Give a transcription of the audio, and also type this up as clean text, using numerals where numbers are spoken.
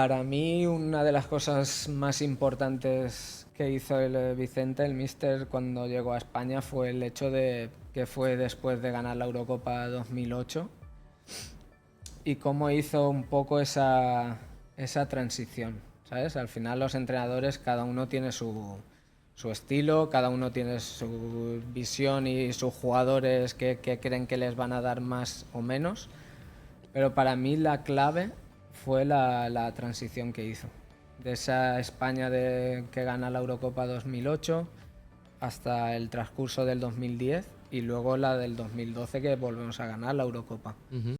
Para mí, una de las cosas más importantes que hizo el Vicente, el míster, cuando llegó a España fue el hecho de que fue después de ganar la Eurocopa 2008 y cómo hizo un poco esa transición, ¿sabes? Al final los entrenadores, cada uno tiene su estilo, cada uno tiene su visión y sus jugadores que creen que les van a dar más o menos, pero para mí la clave fue la transición que hizo. De esa España que gana la Eurocopa 2008 hasta el transcurso del 2010 y luego la del 2012 que volvemos a ganar la Eurocopa.